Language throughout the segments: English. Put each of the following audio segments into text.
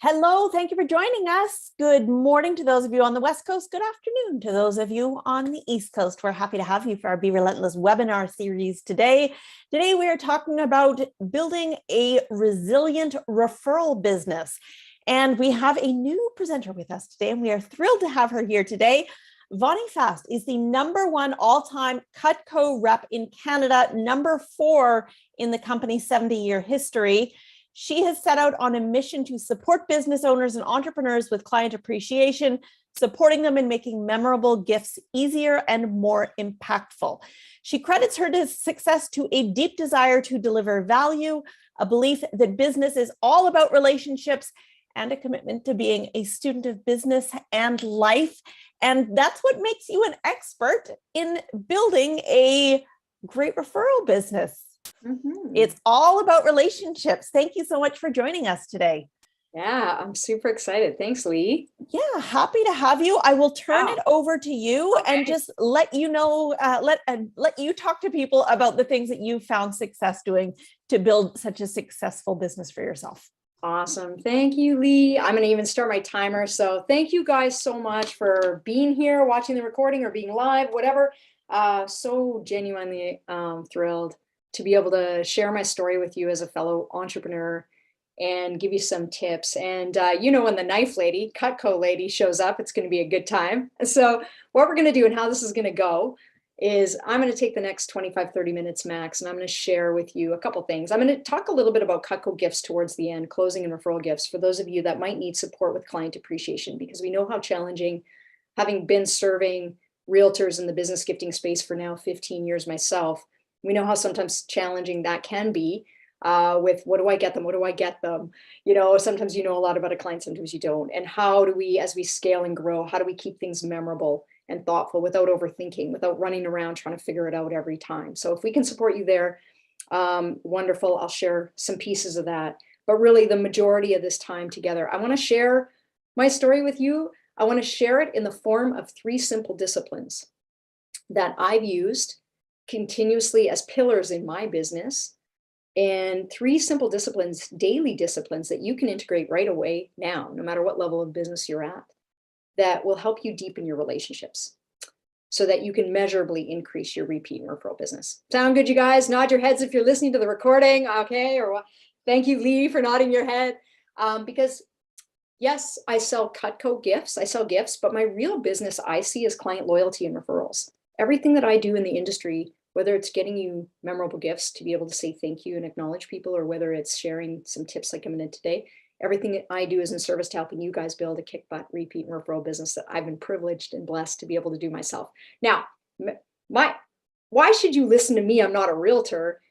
Hello, thank you for joining us. Good morning to those of you on the West Coast. Good afternoon to those of you on the East Coast. We're happy to have you for our Be Relentless webinar series today. Today we are talking about building a resilient referral business. And we have a new presenter with us today, and we are thrilled to have her here today. Vonny is the #1 all-time Cutco rep in Canada, #4 in the company's 70-year history. She has set out on a mission to support business owners and entrepreneurs with client appreciation, supporting them in making memorable gifts easier and more impactful. She credits her success to a deep desire to deliver value, a belief that business is all about relationships, and a commitment to being a student of business and life. And that's what makes you an expert in building a great referral business. It's all about relationships. Thank you so much for joining us today. Yeah, I'm super excited. Thanks, Lee. Yeah, happy to have you. I will turn it over to you and just let you know, let you talk to people about the things that you found success doing to build such a successful business for yourself. Awesome. Thank you, Lee. I'm going to even start my timer. So thank you guys so much for being here, watching the recording or being live, whatever. So genuinely thrilled to be able to share my story with you as a fellow entrepreneur and give you some tips. And you know, when the knife lady, Cutco lady shows up, it's going to be a good time. So what we're going to do and how this is going to go is I'm going to take the next 25, 30 minutes max, and I'm going to share with you a couple things. I'm going to talk a little bit about Cutco gifts towards the end, closing and referral gifts for those of you that might need support with client appreciation, because we know how challenging, having been serving realtors in the business gifting space for now 15 years myself, we know how sometimes challenging that can be with what do I get them? What do I get them? You know, sometimes you know a lot about a client, sometimes you don't. And how do we, as we scale and grow, how do we keep things memorable and thoughtful without overthinking, without running around trying to figure it out every time? So if we can support you there, wonderful. I'll share some pieces of that. But really the majority of this time together, I want to share my story with you. I want to share it in the form of 3 simple disciplines that I've used continuously as pillars in my business, and 3 simple disciplines, daily disciplines that you can integrate right away now, no matter what level of business you're at, that will help you deepen your relationships so that you can measurably increase your repeat and referral business. Sound good, you guys? Nod your heads if you're listening to the recording, okay? Or thank you, Lee, for nodding your head. Because yes, I sell Cutco gifts, I sell gifts, but my real business I see is client loyalty and referrals. Everything that I do in the industry, whether it's getting you memorable gifts to be able to say thank you and acknowledge people, or whether it's sharing some tips like I'm in today, everything that I do is in service to helping you guys build a kick butt repeat and referral business that I've been privileged and blessed to be able to do myself. Now, why should you listen to me? I'm not a realtor.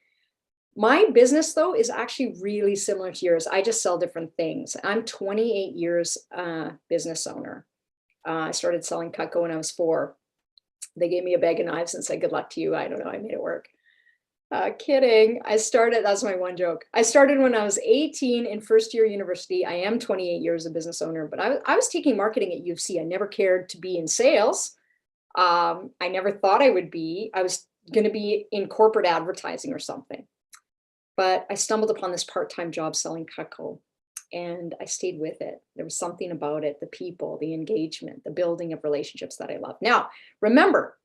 My business, though, is actually really similar to yours. I just sell different things. I'm 28 years business owner. I started selling Cutco when I was 4. They gave me a bag of knives and said, good luck to you. I don't know, I made it work. Kidding. That's my one joke. I started when I was 18 in first year university. I am 28 years a business owner, but I was taking marketing at UFC. I never cared to be in sales. I never thought I would be. I was going to be in corporate advertising or something. But I stumbled upon this part-time job selling Cutco, and I stayed with it. There was something about it, the people, the engagement, the building of relationships that I love. Now, remember,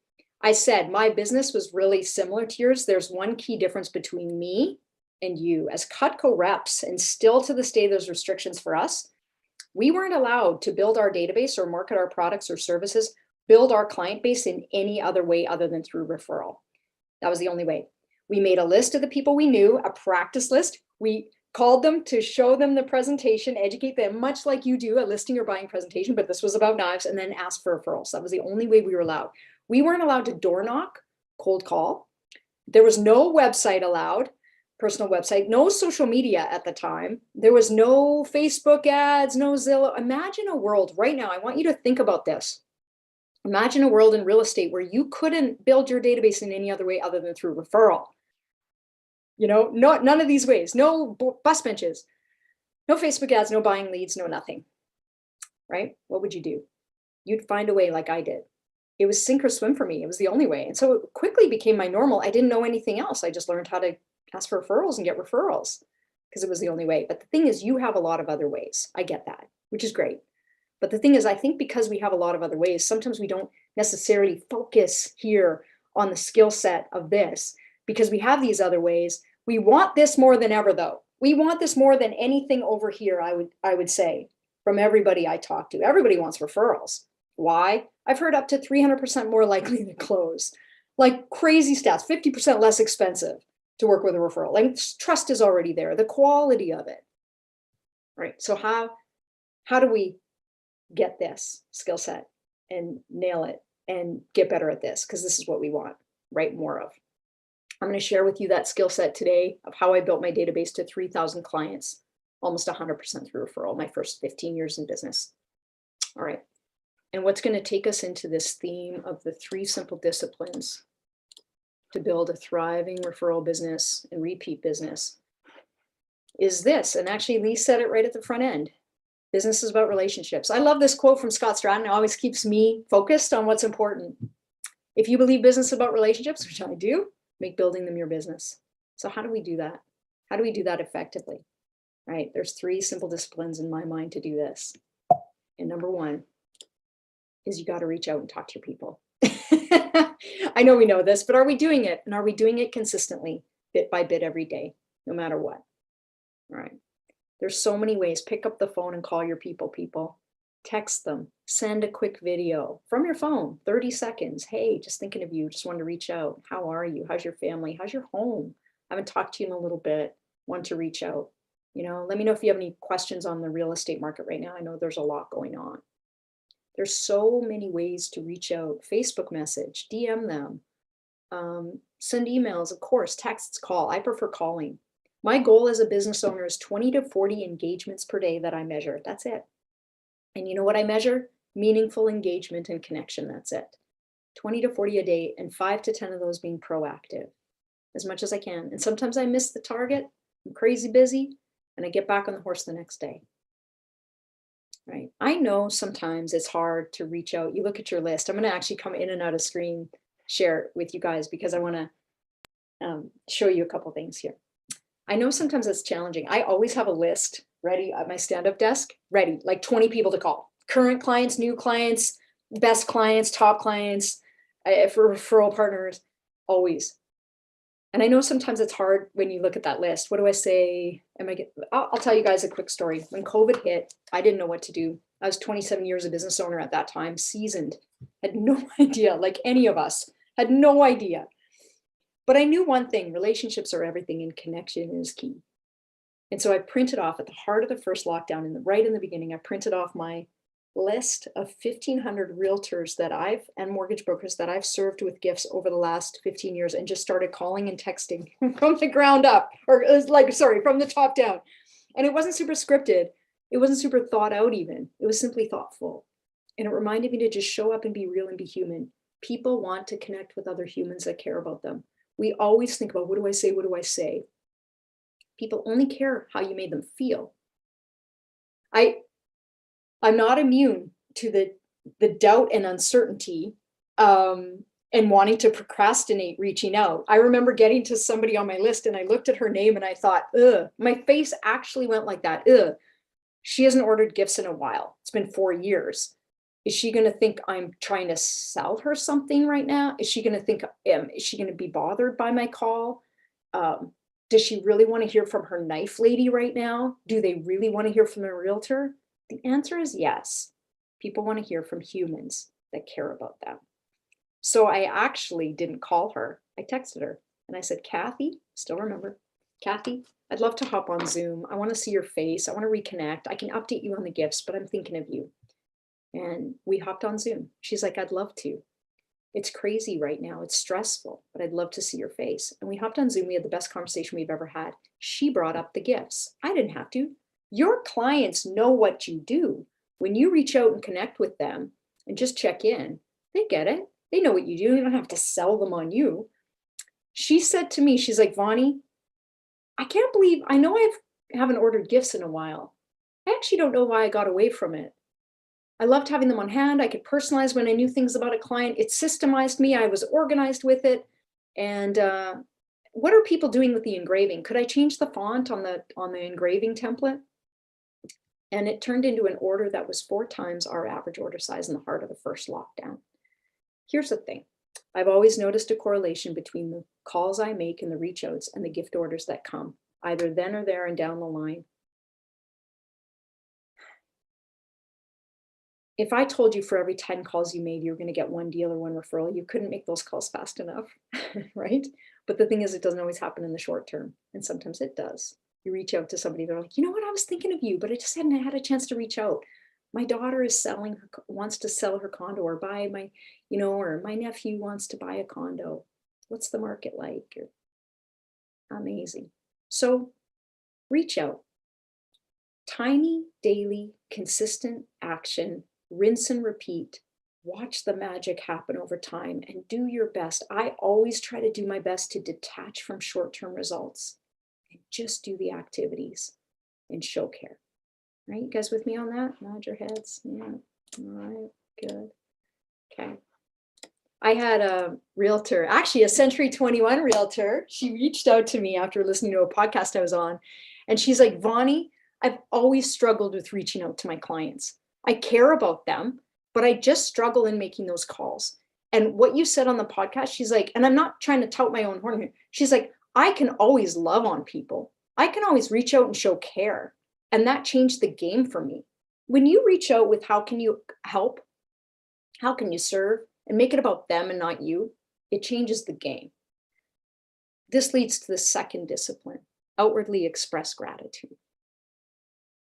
I said my business was really similar to yours. There's one key difference between me and you as Cutco reps, and still to this day, there's restrictions for us. We weren't allowed to build our database or market our products or services, build our client base in any other way other than through referral. That was the only way. We made a list of the people we knew, a practice list. We called them to show them the presentation, educate them, much like you do a listing or buying presentation, but this was about knives, and then ask for referrals. That was the only way we were allowed. We weren't allowed to door knock, cold call. There was no website allowed, personal website, no social media at the time. There was no Facebook ads, no Zillow. Imagine a world right now. I want you to think about this. Imagine a world in real estate where you couldn't build your database in any other way other than through referral. You know, none of these ways, no bus benches, no Facebook ads, no buying leads, no nothing, right? What would you do? You'd find a way like I did. It was sink or swim for me. It was the only way. And so it quickly became my normal. I didn't know anything else. I just learned how to ask for referrals and get referrals because it was the only way. But the thing is, you have a lot of other ways. I get that, which is great. But the thing is, I think because we have a lot of other ways, sometimes we don't necessarily focus here on the skill set of this because we have these other ways. We want this more than ever, though. We want this more than anything over here, I would say, from everybody I talk to. Everybody wants referrals. Why? I've heard up to 300% more likely to close. Like crazy stats, 50% less expensive to work with a referral. Like trust is already there, the quality of it. Right? So how do we get this skill set and nail it and get better at this? Because this is what we want, right? More of. I'm going to share with you that skill set today of how I built my database to 3,000 clients, almost 100% through referral, my first 15 years in business. All right. And what's going to take us into this theme of the 3 simple disciplines to build a thriving referral business and repeat business is this. And actually, Lee said it right at the front end. Business is about relationships. I love this quote from Scott Stratton. It always keeps me focused on what's important. If you believe business is about relationships, which I do, make building them your business. So how do we do that? How do we do that effectively? Right? There's 3 simple disciplines in my mind to do this. And number 1 is you got to reach out and talk to your people. I know we know this, but are we doing it? And are we doing it consistently, bit by bit every day, no matter what? All right. There's so many ways. Pick up the phone and call your people. Text them. Send a quick video from your phone, 30 seconds. Hey, just thinking of you. Just wanted to reach out. How are you? How's your family? How's your home? I haven't talked to you in a little bit. Want to reach out. You know, let me know if you have any questions on the real estate market right now. I know there's a lot going on. There's so many ways to reach out. Facebook message, DM them, send emails, of course, texts, call. I prefer calling. My goal as a business owner is 20 to 40 engagements per day that I measure. That's it. And you know what I measure? Meaningful engagement and connection. That's it. 20 to 40 a day, and 5 to 10 of those being proactive as much as I can. And sometimes I miss the target. I'm crazy busy, and I get back on the horse the next day. Right? I know sometimes it's hard to reach out. You look at your list. I'm going to actually come in and out of screen share with you guys because I want to show you a couple things here. I know sometimes it's challenging. I always have a list ready at my stand-up desk, ready, like 20 people to call. Current clients, new clients, best clients, top clients, for referral partners, always. And I know sometimes it's hard when you look at that list. What do I say? I'll tell you guys a quick story. When COVID hit, I didn't know what to do. I was 27 years a business owner at that time, seasoned, had no idea, like any of us, had no idea. But I knew one thing, relationships are everything and connection is key. And so I printed off at the heart of the first lockdown, right in the beginning, I printed off my list of 1,500 realtors and mortgage brokers that I've served with gifts over the last 15 years and just started calling and texting from the ground up, from the top down. And it wasn't super scripted. It wasn't super thought out even. It was simply thoughtful. And it reminded me to just show up and be real and be human. People want to connect with other humans that care about them. We always think about, what do I say? What do I say? People only care how you made them feel. I'm not immune to the doubt and uncertainty and wanting to procrastinate reaching out. I remember getting to somebody on my list and I looked at her name and I thought, ugh, my face actually went like that. Ugh, she hasn't ordered gifts in a while. It's been 4 years. Is she going to think I'm trying to sell her something right now? Is she going to think, is she going to be bothered by my call? Does she really want to hear from her knife lady right now? Do they really want to hear from a realtor? The answer is yes. People want to hear from humans that care about them. So I actually didn't call her. I texted her and I said, Kathy, still remember, Kathy, I'd love to hop on Zoom. I want to see your face. I want to reconnect. I can update you on the gifts, but I'm thinking of you. And we hopped on Zoom. She's like, I'd love to. It's crazy right now. It's stressful, but I'd love to see your face. And we hopped on Zoom. We had the best conversation we've ever had. She brought up the gifts. I didn't have to. Your clients know what you do. When you reach out and connect with them and just check in, they get it. They know what you do. You don't have to sell them on you. She said to me, she's like, Vonny, I can't believe, I know I haven't ordered gifts in a while. I actually don't know why I got away from it. I loved having them on hand. I could personalize when I knew things about a client. It systemized me. I was organized with it. And what are people doing with the engraving? Could I change the font on the engraving template? And it turned into an order that was 4 times our average order size in the heart of the first lockdown. Here's the thing. I've always noticed a correlation between the calls I make and the reach outs and the gift orders that come, either then or there and down the line. If I told you for every 10 calls you made, you're going to get 1 deal or 1 referral, you couldn't make those calls fast enough, right? But the thing is, it doesn't always happen in the short term. And sometimes it does. You reach out to somebody, they're like, you know what, I was thinking of you, but I just hadn't had a chance to reach out. My daughter is wants to sell her condo, or buy my, or my nephew wants to buy a condo. What's the market like? Amazing. So reach out. Tiny, daily, consistent action. Rinse and repeat, watch the magic happen over time, and do your best. I always try to do my best to detach from short-term results and just do the activities and show care. Right? You guys with me on that? Nod your heads. Yeah. All right. Good. Okay. I had a realtor, actually a Century 21 realtor. She reached out to me after listening to a podcast I was on, and she's like, Vonny, I've always struggled with reaching out to my clients. I care about them, but I just struggle in making those calls. And what you said on the podcast, she's like, and I'm not trying to tout my own horn here. She's like, I can always love on people. I can always reach out and show care. And that changed the game for me. When you reach out with how can you help, how can you serve, and make it about them and not you, it changes the game. This leads to the second discipline, outwardly express gratitude.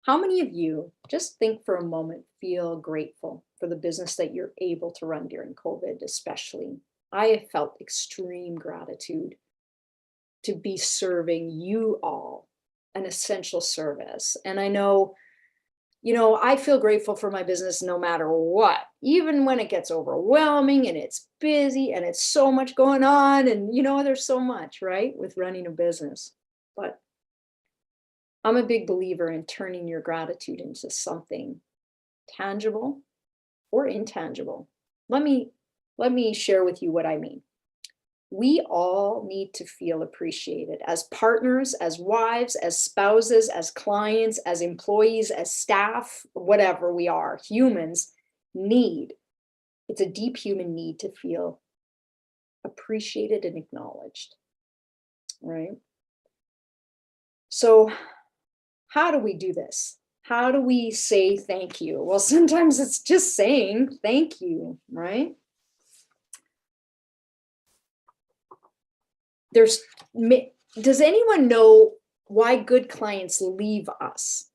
How many of you, just think for a moment, feel grateful for the business that you're able to run during COVID, especially? I have felt extreme gratitude to be serving you all an essential service. And I know, I feel grateful for my business no matter what, even when it gets overwhelming and it's busy and it's so much going on. And, there's so much, right, with running a business. But I'm a big believer in turning your gratitude into something tangible or intangible. Let me share with you what I mean. We all need to feel appreciated as partners, as wives, as spouses, as clients, as employees, as staff, whatever we are. Humans need, it's a deep human need to feel appreciated and acknowledged, right? So how do we do this? How do we say thank you? Well, sometimes it's just saying thank you, right? Does anyone know why good clients leave us?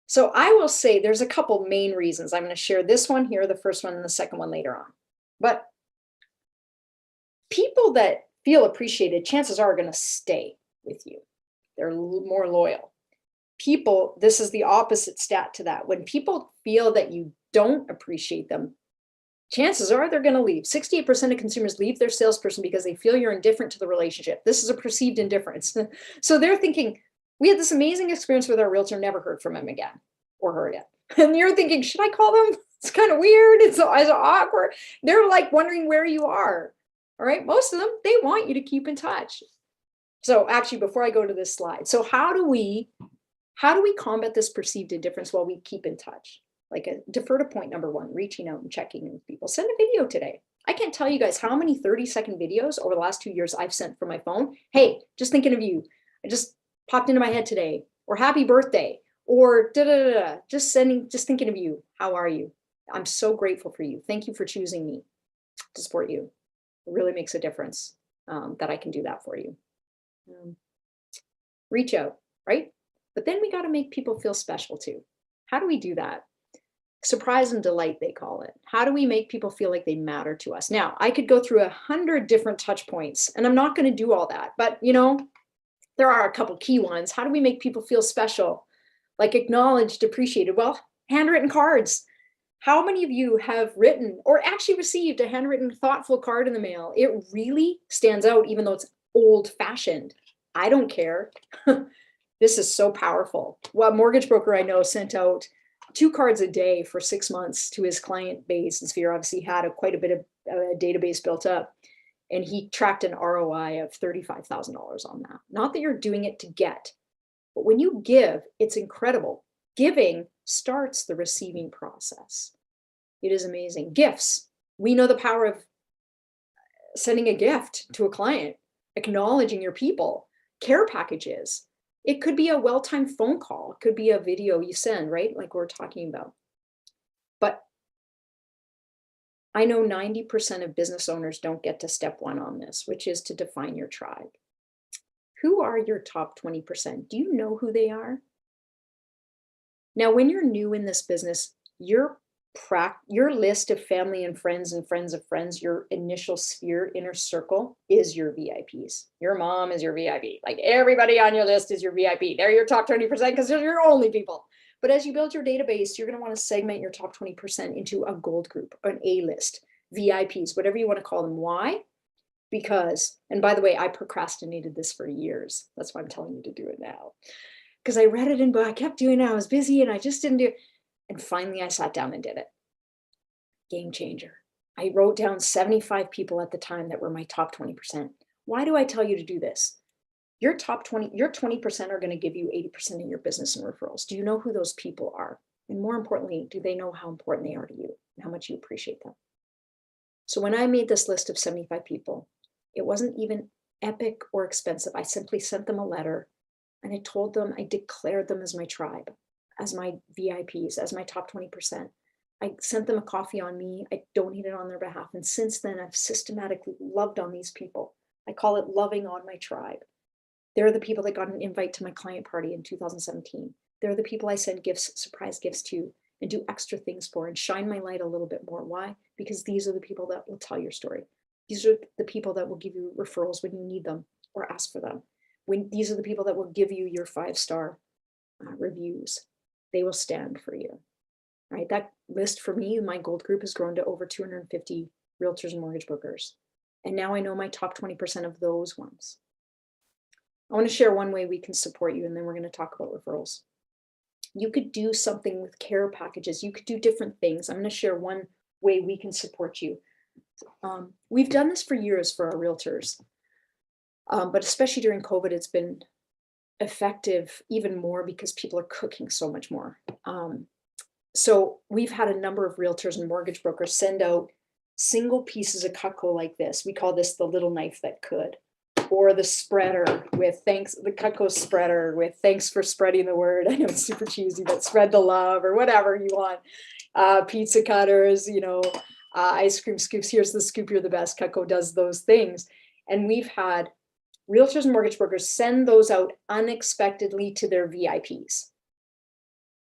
So I will say there's a couple main reasons. I'm going to share this one here, the first one, and the second one later on. But people that feel appreciated, chances are going to stay with you. They're more loyal. People, this is the opposite stat to that. When people feel that you don't appreciate them, chances are they're going to leave. 68% of consumers leave their salesperson because they feel you're indifferent to the relationship. This is a perceived indifference. So they're thinking, we had this amazing experience with our realtor, never heard from him again or her again. And you're thinking, should I call them? It's kind of weird. It's awkward. They're like wondering where you are. All right. Most of them, they want you to keep in touch. So actually, before I go to this slide, so how do we combat this perceived indifference while we keep in touch? Like defer to point number one, reaching out and checking in with people. Send a video today. I can't tell you guys how many 30-second videos over the last 2 years I've sent from my phone. Hey, just thinking of you. I just popped into my head today, or happy birthday, or just thinking of you. How are you? I'm so grateful for you. Thank you for choosing me to support you. It really makes a difference that I can do that for you. Reach out, right? But then we got to make people feel special too. How do we do that? Surprise and delight, they call it. How do we make people feel like they matter to us? Now, I could go through 100 different touch points, and I'm not going to do all that, but there are a couple key ones. How do we make people feel special? Like acknowledged, appreciated? Well, handwritten cards. How many of you have written or actually received a handwritten, thoughtful card in the mail? It really stands out, even though it's old-fashioned. I don't care. This is so powerful. Well, a mortgage broker I know sent out 2 cards a day for 6 months to his client base. And Sphere obviously had quite a bit of a database built up. And he tracked an ROI of $35,000 on that. Not that you're doing it to get, but when you give, it's incredible. Giving starts the receiving process. It is amazing. Gifts. We know the power of sending a gift to a client, acknowledging your people, care packages. It could be a well-timed phone call. It could be a video you send, right? Like we're talking about. But I know 90% of business owners don't get to step one on this, which is to define your tribe. Who are your top 20%? Do you know who they are? Now, when you're new in this business, your list of family and friends of friends, your initial sphere, inner circle is your VIPs. Your mom is your VIP. Like everybody on your list is your VIP. They're your top 20% because they're your only people. But as you build your database, you're going to want to segment your top 20% into a gold group, an A list, VIPs, whatever you want to call them. Why? Because, and by the way, I procrastinated this for years. That's why I'm telling you to do it now. Because I read it but I kept doing it. I was busy and I just didn't do it. And finally, I sat down and did it. Game changer. I wrote down 75 people at the time that were my top 20%. Why do I tell you to do this? Your top 20, your 20% are going to give you 80% of your business and referrals. Do you know who those people are? And more importantly, do they know how important they are to you and how much you appreciate them? So when I made this list of 75 people, it wasn't even epic or expensive. I simply sent them a letter and I told them, I declared them as my tribe, as my VIPs, as my top 20%. I sent them a coffee on me. I donated on their behalf. And since then, I've systematically loved on these people. I call it loving on my tribe. They're the people that got an invite to my client party in 2017. They're the people I send gifts, surprise gifts to, and do extra things for and shine my light a little bit more. Why? Because these are the people that will tell your story. These are the people that will give you referrals when you need them or ask for them. These are the people that will give you your 5-star reviews. They will stand for you. Right? That list for me, my gold group has grown to over 250 realtors and mortgage brokers. And now I know my top 20% of those ones. I want to share one way we can support you, and then we're going to talk about referrals. You could do something with care packages. You could do different things. I'm going to share one way we can support you. We've done this for years for our realtors, but especially during COVID, it's been effective even more because people are cooking so much more. So we've had a number of realtors and mortgage brokers send out single pieces of Cutco like this. We call this the little knife that could, or the spreader with thanks, the Cutco spreader with thanks for spreading the word. I know it's super cheesy, but spread the love or whatever you want. Pizza cutters, ice cream scoops. Here's the scoop. You're the best. Cutco does those things. And we've had realtors and mortgage brokers send those out unexpectedly to their VIPs.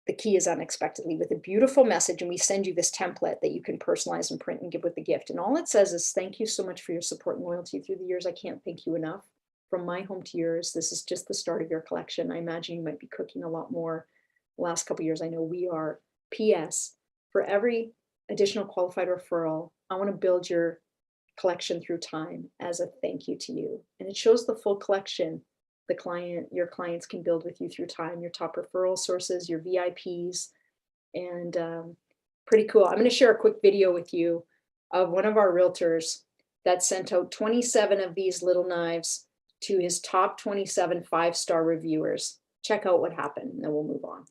The key is unexpectedly, with a beautiful message. And we send you this template that you can personalize and print and give with the gift. And all it says is, thank you so much for your support and loyalty through the years. I can't thank you enough. From my home to yours, this is just the start of your collection. I imagine you might be cooking a lot more the last couple of years. I know we are. P.S. For every additional qualified referral, I want to build your collection through time as a thank you to you. And it shows the full collection your clients can build with you through time, your top referral sources, your VIPs. And Pretty cool. I'm going to share a quick video with you of one of our realtors that sent out 27 of these little knives to his top 27 5-star reviewers. Check out what happened, and then we'll move on.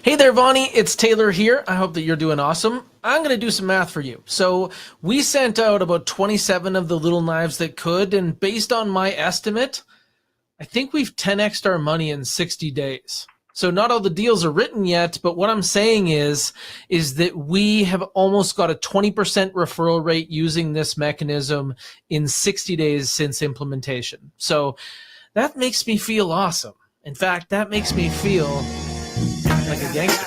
Hey there, Vonny. It's Taylor here. I hope that you're doing awesome. I'm going to do some math for you. So we sent out about 27 of the little knives that could, and based on my estimate, I think we've 10x'd our money in 60 days. So not all the deals are written yet, but what I'm saying is that we have almost got a 20% referral rate using this mechanism in 60 days since implementation. So that makes me feel awesome. In fact, that makes me feel like a gangster.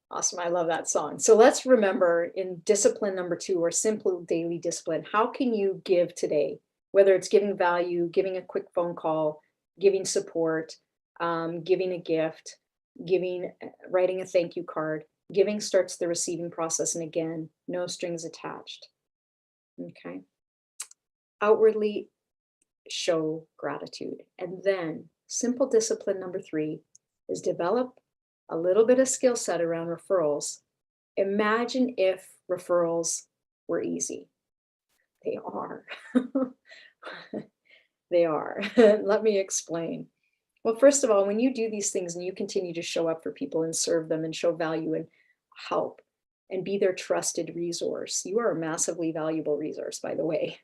Awesome. I love that song. So let's remember in discipline number 2, or simple daily discipline, how can you give today? Whether it's giving value, giving a quick phone call, giving support, giving a gift, writing a thank you card. Giving starts the receiving process. And again, no strings attached. Okay. Outwardly show gratitude. And then simple discipline number 3 is develop a little bit of skill set around referrals. Imagine if referrals were easy. They are. They are. Let me explain. Well, first of all, when you do these things and you continue to show up for people and serve them and show value and help and be their trusted resource, you are a massively valuable resource, by the way.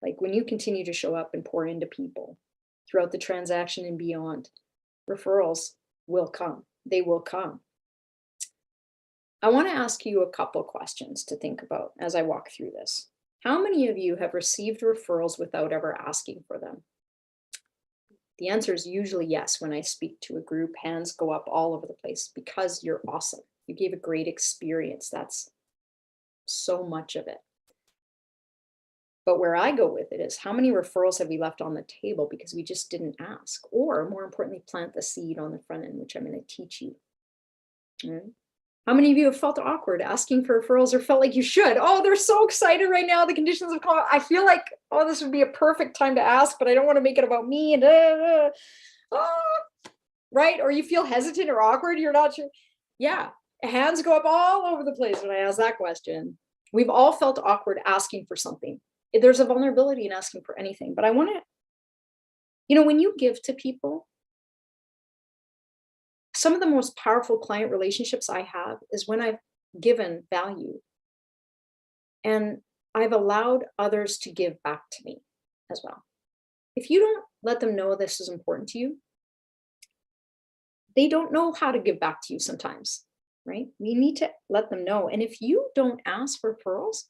Like when you continue to show up and pour into people throughout the transaction and beyond, referrals will come. They will come. I want to ask you a couple questions to think about as I walk through this. How many of you have received referrals without ever asking for them? The answer is usually yes. When I speak to a group, hands go up all over the place because you're awesome. You gave a great experience. That's so much of it. But where I go with it is, how many referrals have we left on the table because we just didn't ask? Or more importantly, plant the seed on the front end, which I'm going to teach you. Right? How many of you have felt awkward asking for referrals or felt like you should? Oh, they're so excited right now. The conditions have come. I feel like, oh, this would be a perfect time to ask, but I don't want to make it about me. And right? Or you feel hesitant or awkward. You're not sure. Yeah. Hands go up all over the place when I ask that question. We've all felt awkward asking for something. There's a vulnerability in asking for anything, but I want to, when you give to people, some of the most powerful client relationships I have is when I've given value and I've allowed others to give back to me as well. If you don't let them know this is important to you, they don't know how to give back to you sometimes, right? We need to let them know. And if you don't ask for referrals,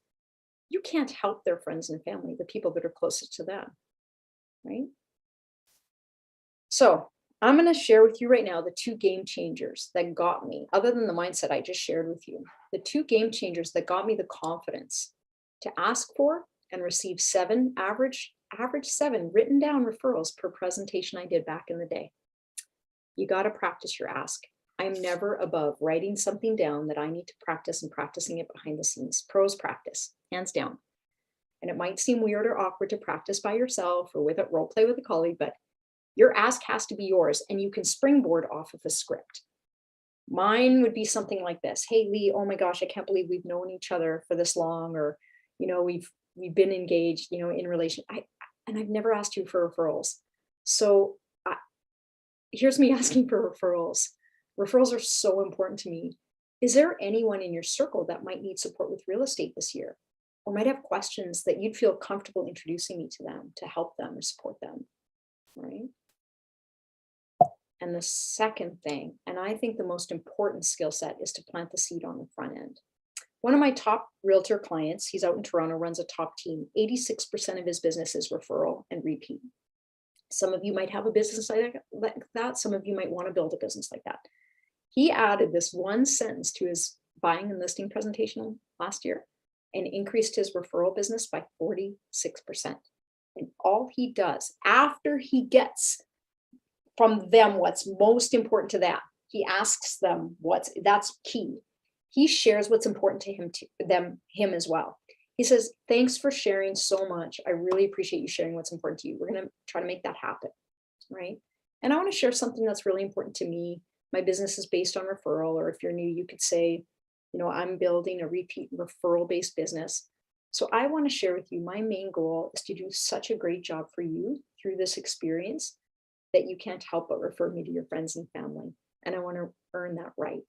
you can't help their friends and family, the people that are closest to them, right? So I'm going to share with you right now the 2 game changers that got me, other than the mindset I just shared with you, the 2 game changers that got me the confidence to ask for and receive 7, average 7 written down referrals per presentation I did back in the day. You got to practice your ask. I'm never above writing something down that I need to practice and practicing it behind the scenes. Pros practice, hands down. And it might seem weird or awkward to practice by yourself or with a role play with a colleague, but your ask has to be yours and you can springboard off of a script. Mine would be something like this. Hey, Lee, oh my gosh, I can't believe we've known each other for this long, or, we've been engaged, in relation. And I've never asked you for referrals. So here's me asking for referrals. Referrals are so important to me. Is there anyone in your circle that might need support with real estate this year, or might have questions that you'd feel comfortable introducing me to them to help them or support them, right? And the second thing, and I think the most important skill set, is to plant the seed on the front end. One of my top realtor clients, he's out in Toronto, runs a top team. 86% of his business is referral and repeat. Some of you might have a business like that. Some of you might want to build a business like that. He added this one sentence to his buying and listing presentation last year and increased his referral business by 46%. And all he does after he gets from them what's most important to them, he asks them that's key. He shares what's important to him as well. He says, thanks for sharing so much. I really appreciate you sharing what's important to you. We're going to try to make that happen, right? And I want to share something that's really important to me My business is based on referral, or if you're new, you could say, you know, I'm building a repeat referral-based business. So I want to share with you, my main goal is to do such a great job for you through this experience that you can't help but refer me to your friends and family. And I want to earn that right.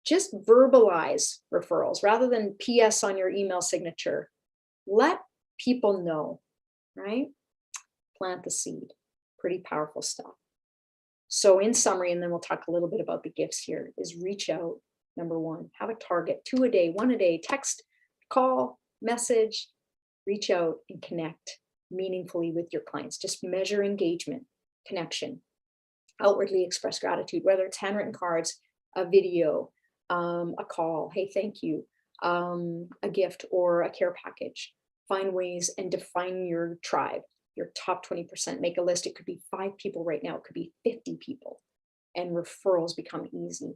Just verbalize referrals rather than PS on your email signature. Let people know, right? Plant the seed. Pretty powerful stuff. So in summary, and then we'll talk a little bit about the gifts here, is reach out. Number one, have a target, 2 a day, 1 a day, text, call, message, reach out and connect meaningfully with your clients. Just measure engagement, connection, outwardly express gratitude, whether it's handwritten cards, a video, a call, hey, thank you, a gift or a care package. Find ways and define your tribe, your top 20%. Make a list. It could be 5 people right now. It could be 50 people. And referrals become easy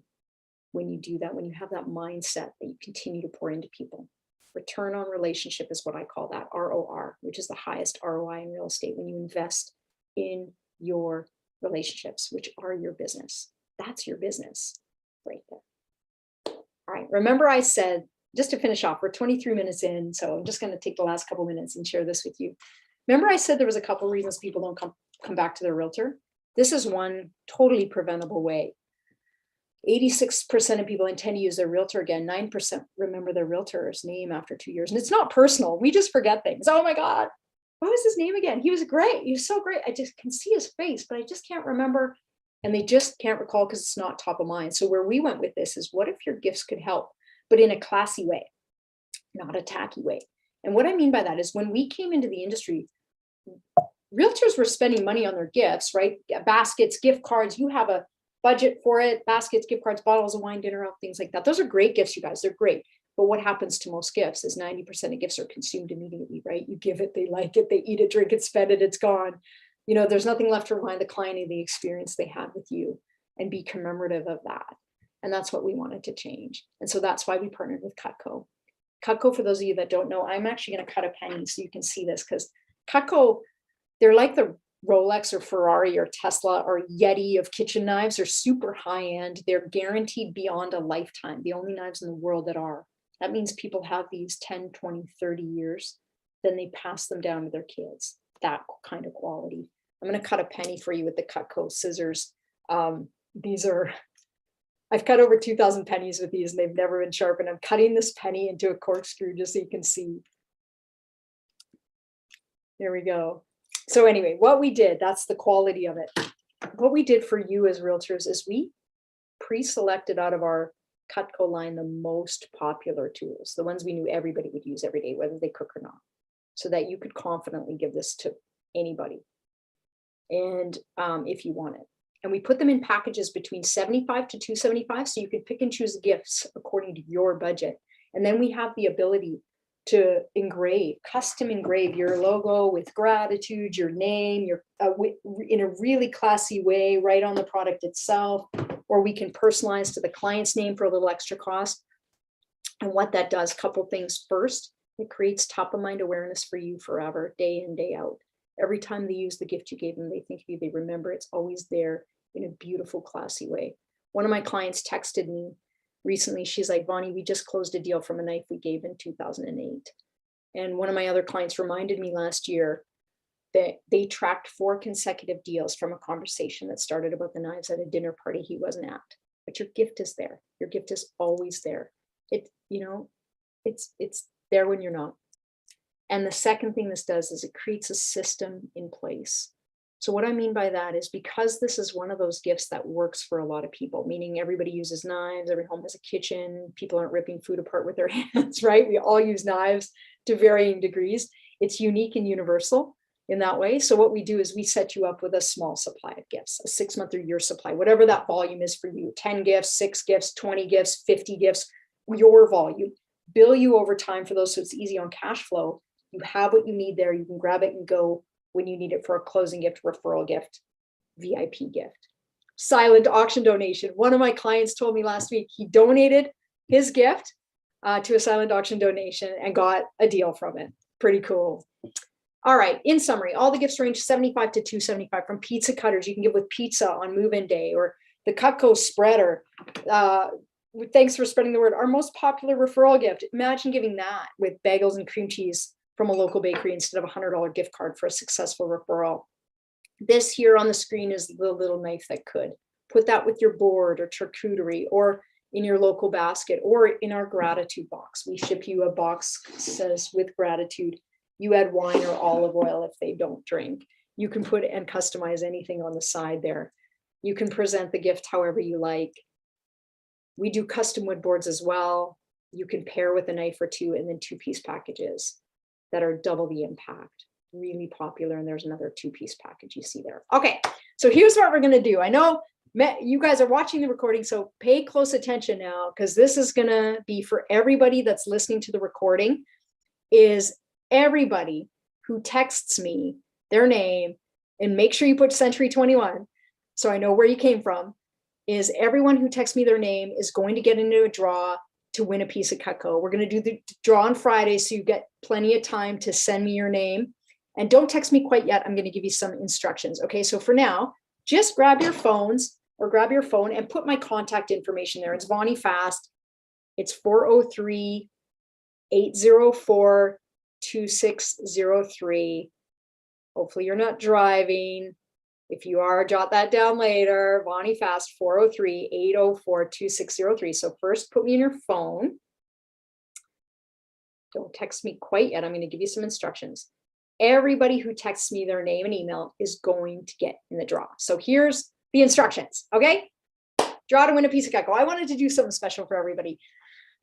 when you do that, when you have that mindset that you continue to pour into people. Return on relationship is what I call that, ROR, which is the highest ROI in real estate when you invest in your relationships, which are your business. That's your business right there. All right, remember I said, just to finish off, we're 23 minutes in, so I'm just going to take the last couple minutes and share this with you. Remember I said there was a couple reasons people don't come back to their realtor? This is one totally preventable way. 86% of people intend to use their realtor again. 9% remember their realtor's name after 2 years. And it's not personal. We just forget things. Oh my God, what was his name again? He was great. He was so great. I just can see his face, but I just can't remember. And they just can't recall because it's not top of mind. So where we went with this is, what if your gifts could help, but in a classy way, not a tacky way? And what I mean by that is, when we came into the industry, realtors were spending money on their gifts, right? Baskets, gift cards, you have a budget for it, baskets, gift cards, bottles of wine, dinner out, things like that. Those are great gifts, you guys, they're great. But what happens to most gifts is 90% of gifts are consumed immediately, right? You give it, they like it, they eat it, drink it, spend it, it's gone. You know, there's nothing left to remind the client of the experience they had with you and be commemorative of that. And that's what we wanted to change. And so that's why we partnered with Cutco. Cutco, for those of you that don't know, I'm actually going to cut a penny so you can see this, because Cutco, they're like the Rolex or Ferrari or Tesla or Yeti of kitchen knives. Are super high end. They're guaranteed beyond a lifetime. The only knives in the world that are. That means people have these 10, 20, 30 years. Then they pass them down to their kids. That kind of quality. I'm going to cut a penny for you with the Cutco scissors. These are, I've cut over 2,000 pennies with these and they've never been sharpened. I'm cutting this penny into a corkscrew just so you can see. There we go. So anyway, what we did, that's the quality of it. What we did for you as realtors is we pre-selected out of our Cutco line the most popular tools, the ones we knew everybody would use every day, whether they cook or not, so that you could confidently give this to anybody. And if you want it. And we put them in packages between $75 to $275, so you could pick and choose gifts according to your budget. And then we have the ability to engrave, custom engrave your logo with gratitude, your name, your in a really classy way, right on the product itself, or we can personalize to the client's name for a little extra cost. And what that does, couple things. First, it creates top of mind awareness for you forever, day in, day out. Every time they use the gift you gave them, they think of you, they remember, it's always there in a beautiful, classy way. One of my clients texted me recently. She's like, Vonny, we just closed a deal from a knife we gave in 2008. And one of my other clients reminded me last year that they tracked 4 consecutive deals from a conversation that started about the knives at a dinner party he wasn't at. But your gift is there. Your gift is always there. It, you know, it's there when you're not. And the second thing this does is it creates a system in place. So what I mean by that is, because this is one of those gifts that works for a lot of people, meaning everybody uses knives, every home has a kitchen, people aren't ripping food apart with their hands, right? We all use knives to varying degrees. It's unique and universal in that way. So what we do is we set you up with a small supply of gifts, a 6-month or year supply, whatever that volume is for you, 10 gifts, 6 gifts, 20 gifts, 50 gifts, your volume, bill you over time for those. So it's easy on cash flow. You have what you need there. You can grab it and go when you need it for a closing gift, referral gift, VIP gift. Silent auction donation. One of my clients told me last week he donated his gift to a silent auction donation and got a deal from it. Pretty cool. All right, in summary, all the gifts range $75 to $275, from pizza cutters you can give with pizza on move-in day, or the Cutco spreader. Thanks for spreading the word. Our most popular referral gift. Imagine giving that with bagels and cream cheese from a local bakery instead of a $100 gift card for a successful referral. This here on the screen is the little knife that could. Put that with your board or charcuterie or in your local basket or in our gratitude box. We ship you a box that says with gratitude. You add wine or olive oil if they don't drink. You can put and customize anything on the side there. You can present the gift however you like. We do custom wood boards as well. You can pair with a knife or two, and then 2-piece packages that are double the impact. Really popular. And there's another 2-piece package you see there. Okay, so here's what we're going to do. I know you guys are watching the recording, so pay close attention now, because this is going to be for everybody that's listening to the recording. Is everybody who texts me their name, and make sure you put Century 21 so I know where you came from, is everyone who texts me their name is going to get into a draw to win a piece of Cutco. We're going to do the draw on Friday, so you get plenty of time to send me your name. And don't text me quite yet. I'm going to give you some instructions. Okay, so for now, just grab your phones or grab your phone and put my contact information there. It's Vonny Fast. It's 403-804-2603. Hopefully you're not driving. If you are, jot that down later. Vonny Fast, 403-804-2603. So first put me in your phone. Don't text me quite yet. I'm going to give you some instructions. Everybody who texts me their name and email is going to get in the draw. So here's the instructions, okay? Draw to win a piece of Cutco. I wanted to do something special for everybody.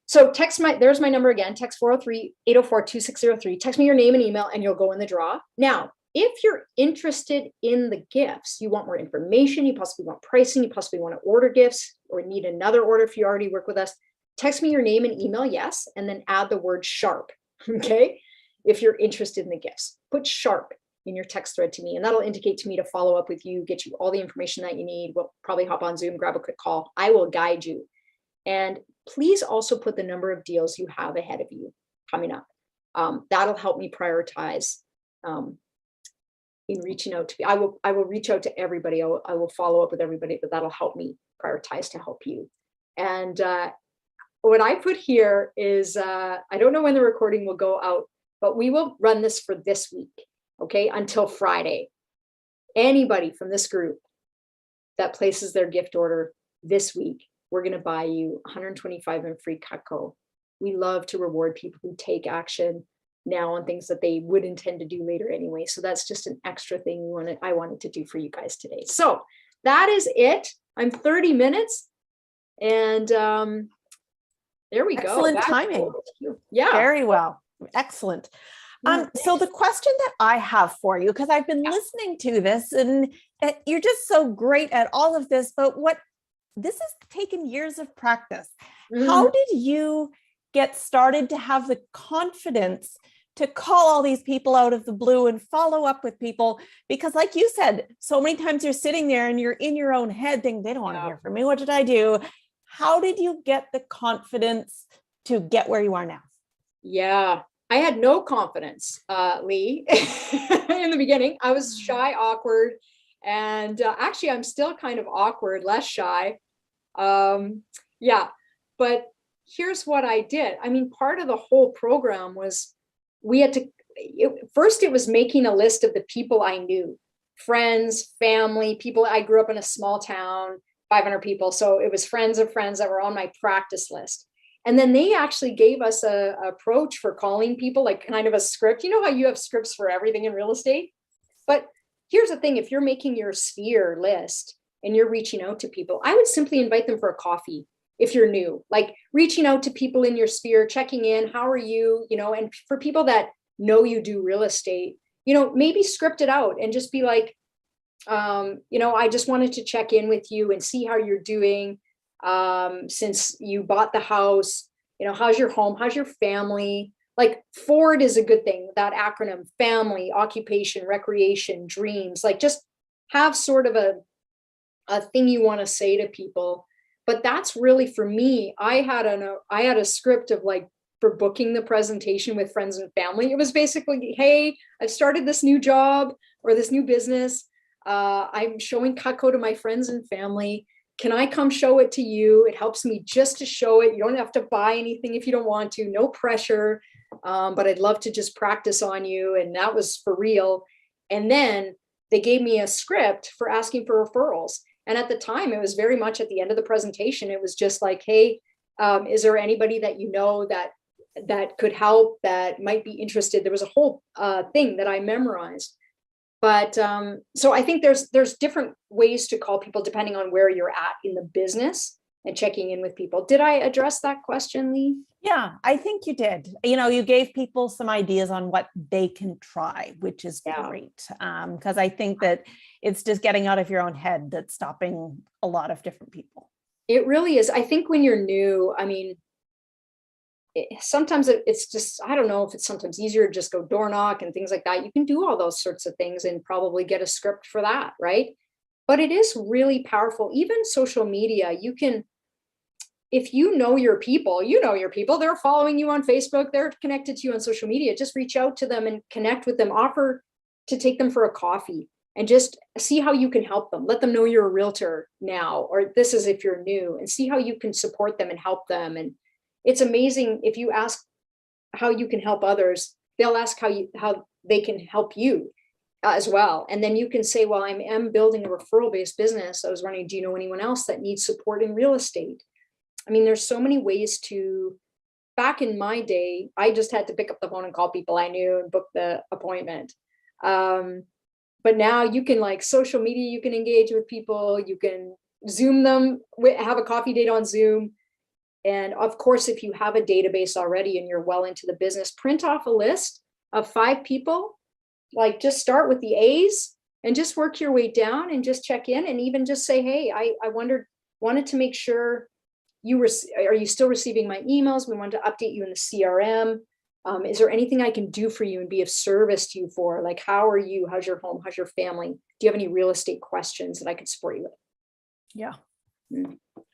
So there's my number again, text 403-804-2603. Text me your name and email and you'll go in the draw. Now, if you're interested in the gifts, you want more information, you possibly want pricing, you possibly want to order gifts or need another order if you already work with us, text me your name and email, yes, and then add the word sharp, okay? If you're interested in the gifts, put sharp in your text thread to me, and that'll indicate to me to follow up with you, get you all the information that you need. We'll probably hop on Zoom, grab a quick call. I will guide you. And please also put the number of deals you have ahead of you coming up. That'll help me prioritize in reaching out to me. I will reach out to everybody. I will follow up with everybody, but that'll help me prioritize to help you. And what I put here is, I don't know when the recording will go out, but we will run this for this week, okay, until Friday. Anybody from this group that places their gift order this week, we're going to buy you 125 in free Cutco. We love to reward people who take action now on things that they would intend to do later anyway. So that's just an extra thing I wanted to do for you guys today. So that is it. I'm 30 minutes, and there we go. Excellent timing. Yeah. Very well. Excellent. So the question that I have for you, because I've been listening to this, and you're just so great at all of this, but this has taken years of practice. How did you get started to have the confidence to call all these people out of the blue and follow up with people? Because like you said, so many times you're sitting there and you're in your own head thinking, they don't want to hear from me. What did I do? How did you get the confidence to get where you are now? Yeah, I had no confidence, Lee, in the beginning. I was shy, awkward, and actually I'm still kind of awkward, less shy. Yeah, but here's what I did. I mean, part of the whole program was first it was making a list of the people I knew, friends, family, people. I grew up in a small town, 500 people. So it was friends of friends that were on my practice list. And then they actually gave us a approach for calling people, like kind of a script. You know how you have scripts for everything in real estate? But here's the thing, if you're making your sphere list and you're reaching out to people, I would simply invite them for a coffee. If you're new, like reaching out to people in your sphere, checking in, how are you, and for people that know you do real estate, maybe script it out and just be like, I just wanted to check in with you and see how you're doing since you bought the house, how's your home, how's your family? Like FORD is a good thing, that acronym, family, occupation, recreation, dreams, like just have sort of a thing you want to say to people. But that's really, for me, I had a script of like, for booking the presentation with friends and family. It was basically, hey, I've started this new job or this new business. I'm showing Cutco to my friends and family. can I come show it to you? It helps me just to show it. You don't have to buy anything if you don't want to, no pressure. But I'd love to just practice on you. And that was for real. And then they gave me a script for asking for referrals. And at the time, it was very much at the end of the presentation. It was just like, hey, is there anybody that you know that could help, that might be interested? There was a whole thing that I memorized. But so I think there's different ways to call people depending on where you're at in the business and checking in with people. Did I address that question, Lee? Yeah, I think you did. You gave people some ideas on what they can try, which is great. Because I think that it's just getting out of your own head that's stopping a lot of different people. It really is. I think when you're new, I mean, sometimes it's just, I don't know if it's sometimes easier to just go door knock and things like that. You can do all those sorts of things and probably get a script for that, right? But it is really powerful. Even social media, you can, if you know your people, they're following you on Facebook, they're connected to you on social media, just reach out to them and connect with them, offer to take them for a coffee and just see how you can help them. Let them know you're a realtor now, or this is if you're new, and see how you can support them and help them. And it's amazing if you ask how you can help others, they'll ask how they can help you as well. And then you can say, well, I am building a referral-based business. I was wondering, do you know anyone else that needs support in real estate? I mean, there's so many ways to, back in my day, I just had to pick up the phone and call people I knew and book the appointment. But now you can, like, social media, you can engage with people, you can Zoom them, have a coffee date on Zoom. And of course, if you have a database already and you're well into the business, print off a list of 5 people, like just start with the A's and just work your way down and just check in and even just say, hey, I wanted to make sure are you still receiving my emails? We wanted to update you in the CRM. Is there anything I can do for you and be of service to you for? Like, how are you? How's your home? How's your family? Do you have any real estate questions that I could support you with? Yeah.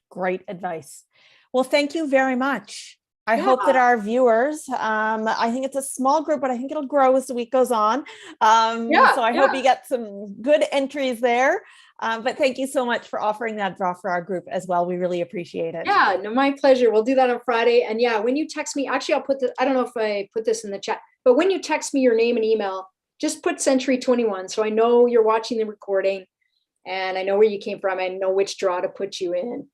Great advice. Well, thank you very much. I hope that our viewers, I think it's a small group, but I think it'll grow as the week goes on. So I hope you get some good entries there. But thank you so much for offering that draw for our group as well. We really appreciate it. Yeah, no, my pleasure. We'll do that on Friday. And yeah, when you text me, actually, I'll put this, I don't know if I put this in the chat, but when you text me your name and email, just put Century 21. So I know you're watching the recording and I know where you came from. I know which draw to put you in.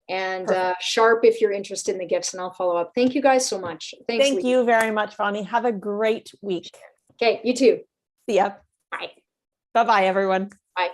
And Sharp if you're interested in the gifts, and I'll follow up. Thank you guys so much. Thanks. Thank you very much, Vonny. Have a great week. Okay, you too. See ya. Bye. Bye-bye, everyone. Bye.